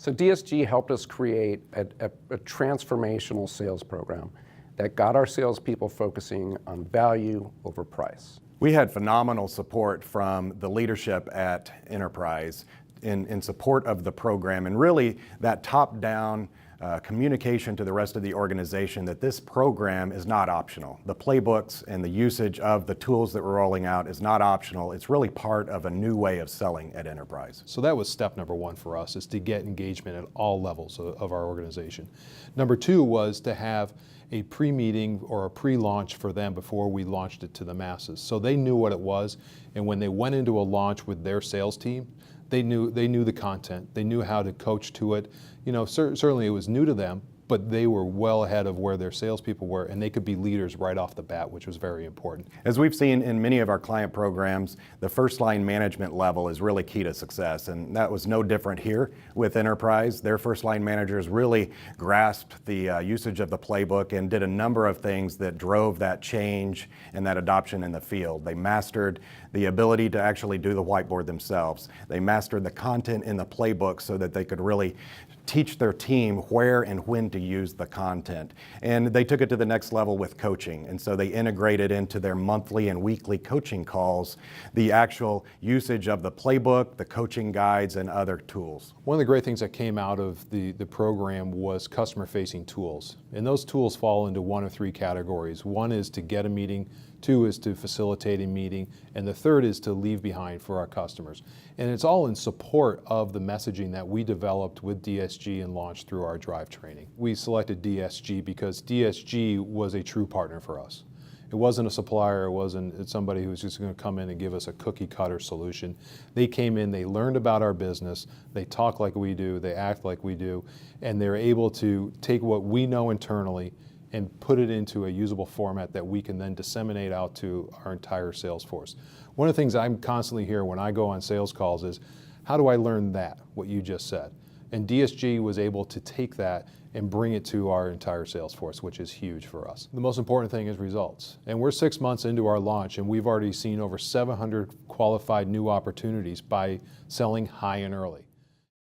So DSG helped us create a transformational sales program that got our salespeople focusing on value over price. We had phenomenal support from the leadership at Enterprise in support of the program, and really that top-down communication to the rest of the organization that this program is not optional. The playbooks and the usage of the tools that we're rolling out is not optional. It's really part of a new way of selling at Enterprise. So that was step number one for us, is to get engagement at all levels of our organization. Number two was to have a pre-meeting or a pre-launch for them before we launched it to the masses. So they knew what it was, and when they went into a launch with their sales team, they knew the content, they knew how to coach to it. You know, certainly it was new to them, but they were well ahead of where their salespeople were, and they could be leaders right off the bat, which was very important. As we've seen in many of our client programs, the first line management level is really key to success, and that was no different here with Enterprise. Their first line managers really grasped the usage of the playbook and did a number of things that drove that change and that adoption in the field. They mastered the ability to actually do the whiteboard themselves. They mastered the content in the playbook so that they could really teach their team where and when to use the content. And they took it to the next level with coaching. And so they integrated into their monthly and weekly coaching calls the actual usage of the playbook, the coaching guides, and other tools. One of the great things that came out of the program was customer-facing tools. And those tools fall into one of three categories. One is to get a meeting, two is to facilitate a meeting, and the third is to leave behind for our customers. And it's all in support of the messaging that we developed with DSG and launched through our Drive training. We selected DSG because DSG was a true partner for us. It wasn't a supplier, it wasn't somebody who was just going to come in and give us a cookie cutter solution. They came in, they learned about our business, they talk like we do, they act like we do, and they're able to take what we know internally and put it into a usable format that we can then disseminate out to our entire sales force. One of the things I'm constantly hearing when I go on sales calls is, how do I learn that, what you just said? And DSG was able to take that and bring it to our entire sales force, which is huge for us. The most important thing is results. And we're 6 months into our launch, and we've already seen over 700 qualified new opportunities by selling high and early.